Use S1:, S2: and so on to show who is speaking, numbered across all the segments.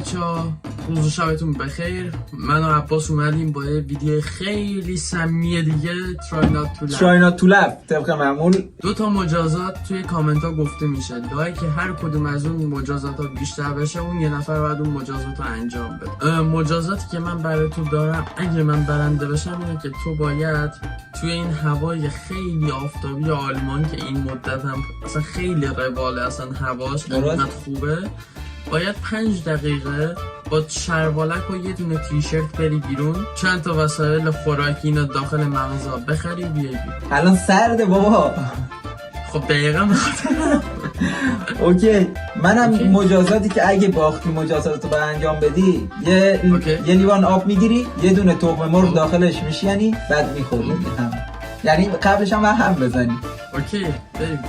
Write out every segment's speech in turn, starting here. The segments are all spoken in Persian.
S1: بچه‌ها روز و شبتون بخیر. من و عباس اومدیم با یه ویدیو خیلی سمی دیگه
S2: Try not to laugh طبق معمول.
S1: 2 مجازات توی کامنت ها گفته میشه. دعایی که هر کدوم از اون مجازات ها بیشتر بشه اون یه نفر باید اون مجازات رو انجام بده. مجازاتی که من برای تو دارم اگه من برنده بشم اینه که تو باید توی این هوای خیلی آفتابی آلمان که این مدت هم اصلا خیلی رواله، اصلا هواش انقدر خوبه، باید 5 دقیقه با شلوارک و یه دونه تیشرت بری بیرون، چند تا وسایل خوراکی اینا داخل مغازه بخری بیای بیرون.
S2: الان سرده بابا.
S1: خب دقیقا
S2: اوکی. منم مجازاتی که اگه باختی مجازاتو به انجام بدی یه لیوان آب میگیری، یه دونه تخم مرغ داخلش میشینی، بعد میخوری. یعنی قبلش هم بزنی.
S1: اوکی بریم.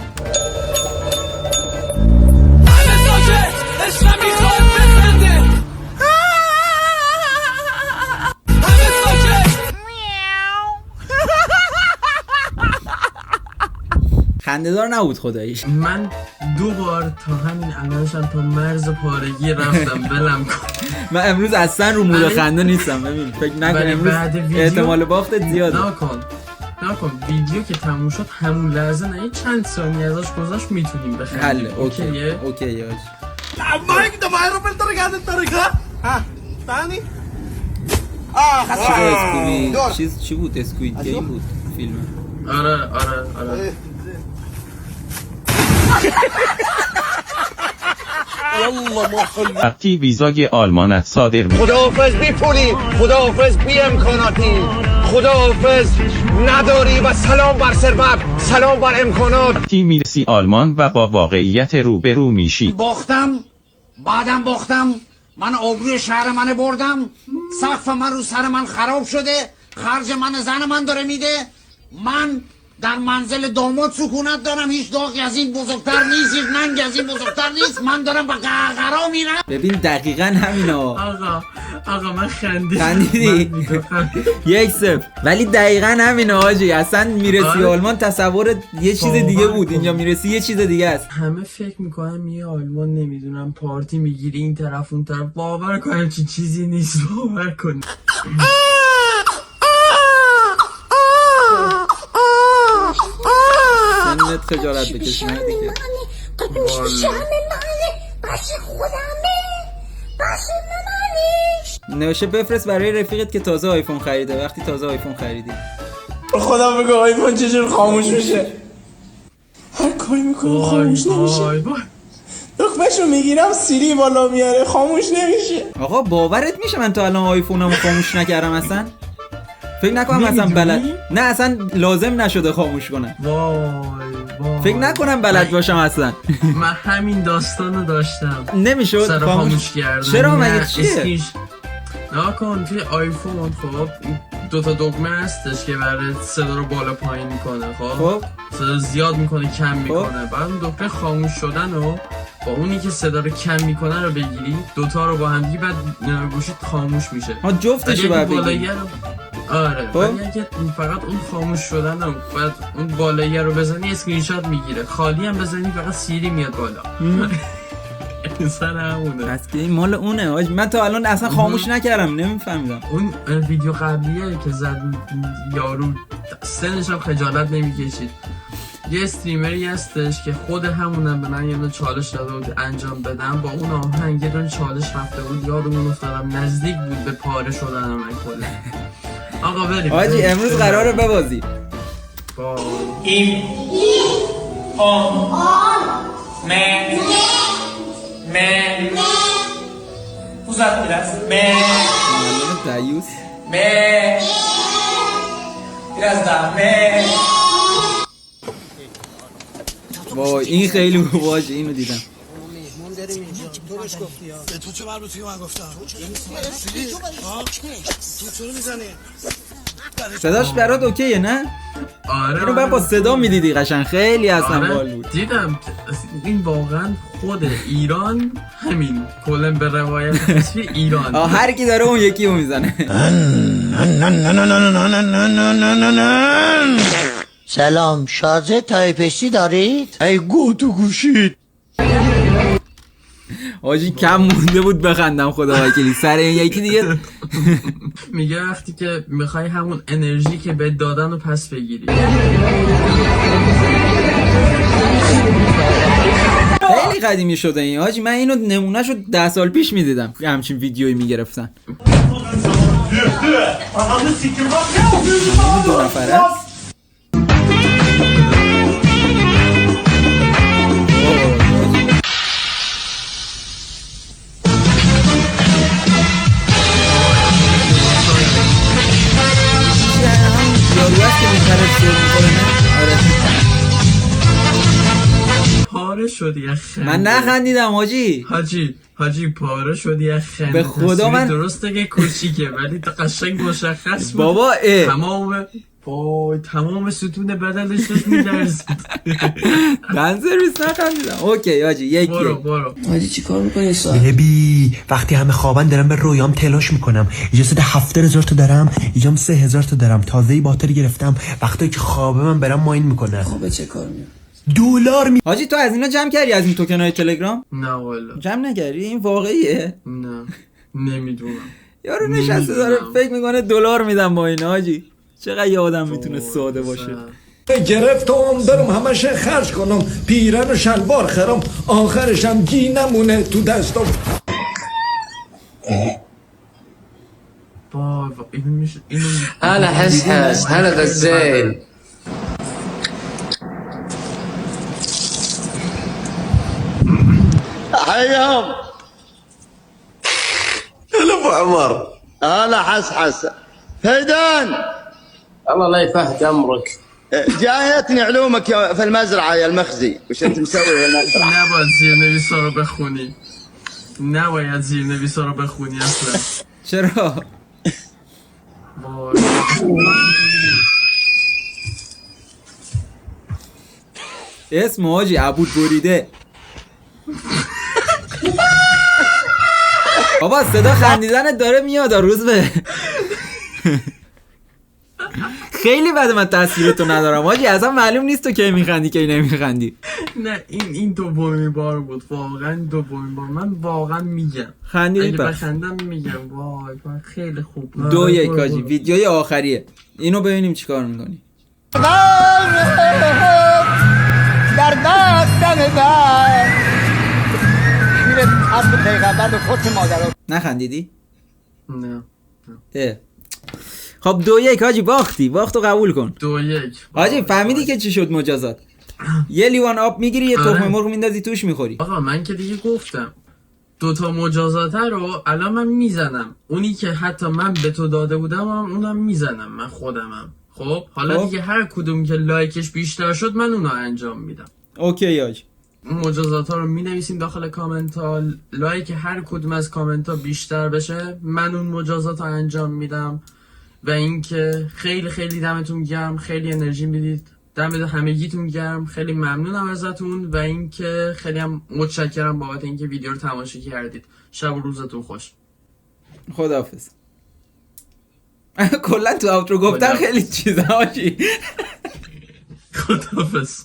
S2: خنده‌دار نبود خداییش.
S1: من 2 بار تا همین الانشم تا مرز پارگی رفتم بلم کن.
S2: من امروز اصلا رو مود خنده نیستم. ببین فکر نکن امروز احتمال باختت زیاده.
S1: نکن ویدیو که تموم شد همون لحظه نه چند ثانیه ازش گذاشت میتونیم بخریم.
S2: حله. اوکی آج.
S3: مایک دو رو بلتر گردت ترکا تانی
S2: چی بود؟ اسکوید گیم بود فیلم.
S1: آره
S4: وقتی ویزای آلمانت صادر می
S3: خداحافظ بی پولی، خداحافظ بی امکاناتی، خداحافظ نداری و سلام بر ثروت، سلام بر امکانات.
S4: تی میرسی آلمان و با واقعیت روبرو میشی.
S5: باختم، بعدم باختم، من آبروی شهر من بردم، سقف من رو سر من خراب شده، خرج من زن من داره میده، من در منزل داماد سکونت دارم، هیچ داغی از این بزرگتر نیست، هیچ ننگ از این بزرگتر نیست، من دارم با قهقرا میرم.
S2: ببین دقیقا همینا.
S1: آقا من
S2: خندیدی 1-0. ولی دقیقا همینا آجی. اصلا میرسی آلمان تصور یه چیز دیگه بود، اینجا میرسی یه چیز دیگه است.
S1: همه فکر میکنم یه آلمان نمیدونم پارتی میگیری این طرف اون طرف. باور کنم چیزی نیست، باور کن.
S2: سنت خجالت بکش مردی که نوشه بفرست برای رفیقت که تازه آیفون خریده. وقتی تازه آیفون خریدی
S3: خدا بگو آیفون چجور خاموش میشه؟ هر کاری میکنم خاموش نمیشه. دکمهشو میگیرم سیری بالا میاره خاموش نمیشه.
S2: آقا باورت میشه من تا الان آیفونمو خاموش نکردم؟ اصلا فکر نکنم اصلا بلد، نه اصلا لازم نشده خاموش کنم.
S1: وای
S2: فکر نکنم بلد باشم اصلا.
S1: من همین داستانو داشتم،
S2: نمیشد
S1: خاموش کردم.
S2: چرا مگه چیه؟
S1: نکن توی آیفون خب 2 تا دکمه هستش که برای صدا رو بالا پایین میکنه. خب صدا زیاد میکنه کم میکنه. بعد اون دکمه خاموش شدن و با اونی که صدا رو کم میکنه رو بگیری، 2 تا رو با هم دیگه، بعد گوشیت خاموش میشه.
S2: ها جفتشو باید بگیری.
S1: آره ولی اگه فقط اون خاموش شدن رو بعد اون بالایی رو بزنی اسکرین شات میگیره، خالی هم بزنی فقط سیری میاد بالا. سر همونه.
S2: پس که این مال اونه آج. من تا الان اصلا خاموش نکردم، نمیفهمیدم.
S1: اون ویدیو قبلیه که زد یارو سنش هم خجالت نمیکشید. یه استریمری هستش که خود همونم به من یه دونه چالش داده بود انجام بدم، با اون آهنگ یه دونه چالش رفته بود، یادمون افتادم نزدیک بود به پاره شدن من کلا. آقا بریم
S2: آجی امروز قراره ببازی.
S6: این من uzat biraz
S2: دایوس
S6: biraz daha
S2: وای این خیلی واجه. اینو دیدم.
S3: تو چه مربوطی که من گفتم؟ تو چرا میزنی؟
S2: صداش برات اوکیه نه؟
S1: آره
S2: اینو باید با صدا میدیدی قشنگ. خیلی اصلا بال بود.
S1: دیدم این واقعا خود ایران همین کلا به روایت تصویر ایران
S2: هر کی داره اون یکی رو میزنه.
S7: سلام شارژ تایپسی دارید؟
S3: ای گو تو گوشید.
S2: آجی کم مونده بود بخندم خدا وکیلی سر این یکی دیگه.
S1: میگه وقتی که میخوای همون انرژی که به دادن رو پس بگیری.
S2: خیلی قدیمی شده این حاجی، من اینو نمونه شد 10 سال پیش میدیدم همچین ویدیویی میگرفتن. دو نفره
S1: پاره شدی از خنده.
S2: من نخندیدم حاجی.
S1: حاجی پاره شدی از خنده.
S2: به خدا من
S1: درسته که کوچیکه ولی قشنگ مشخص بود.
S2: بابا
S1: تمام ستون بدنش داشت می‌لرزید.
S2: من سرویس نخندیدم. اوکی حاجی یکی
S1: برو
S7: حاجی چی کار میکنی
S8: بی وقتی همه خوابن دارم به رویام تلاش میکنم. اینجا 70,000 تا دارم، اینجام 3,000 تا دارم. تازه باطل گرفتم. وقتی که خوابه من برم ماین میکنه.
S7: خوبه چه کار میکنی؟
S8: دلار
S2: حاجی تو از اینا جمع کردی از این توکنای تلگرام؟
S1: نه والا
S2: جمع نکردی؟ این واقعیه؟
S1: نه نمیدونم.
S2: یارو نشسته داره فکر میکنه دلار میدم با اینا حاجی. چقدر یه آدم میتونه ساده باشه.
S9: گرفتم برم همش خرج کنم، پیرن و شلوار خرم، آخرشم گی نمونه تو دستم.
S1: بابا اینو میشه اینو
S7: هلا حس هلا غزال.
S10: حيهم هلا ابو عمر. هلا حس فيدان.
S7: الله لا يفهد امرك.
S10: جايتني علومك في المزرعه يا المخزي، وش انت مسوي في المزرعه؟
S1: نباید زیرنویسا رو بخونی. نباید زیرنویسا رو بخونی اصلا.
S2: چرا؟ اسم حاجی عبود بریده. بابا صدا خندیدنت داره میاد روز به. خیلی بده من تصویرتو ندارم حاجی، اصلا معلوم نیست تو کی میخندی کی نمیخندی.
S1: نه این دومین بار بود، واقعا دومین بار. من واقعا میگم
S2: خندیدی
S1: اگه
S2: پس
S1: بخندم میگم وای خیلی خوب.
S2: 2-1 حاجی ویدیوی آخریه، اینو ببینیم چیکار میکنی.
S10: در دستن اصل پیغمبر به خود مادر.
S1: نه
S2: نخندیدی؟ خب 2-1 حاجی باختو قبول کن.
S1: 2-1
S2: حاجی فهمیدی که چی شد مجازات؟ یه لیوان آب میگیری یه تخم مرغ میندازی توش میخوری.
S1: آقا من که دیگه گفتم 2 مجازاته رو الان من میزنم. اونی که حتی من به تو داده بودم اونم میزنم من خودمم. خب حالا دیگه هر کدوم که لایکش بیشتر شد من اونو انجام میدم.
S2: اوکی حاجی.
S1: مجازات ها رو می نویسین داخل کامنت ها. لایک هر کدوم از کامنت ها بیشتر بشه من اون مجازات ها انجام میدم. و اینکه خیلی دمتون گرم، خیلی انرژی میدید، دم همگیتون گرم، خیلی ممنونم ازتون. و اینکه خیلی هم متشکرم بابت اینکه ویدیو رو تماشا کردید. شب و روزتون خوش.
S2: خداحافظ. کلا تو اوترو گفتن خیلی چیزا حاجی.
S1: خداحافظ.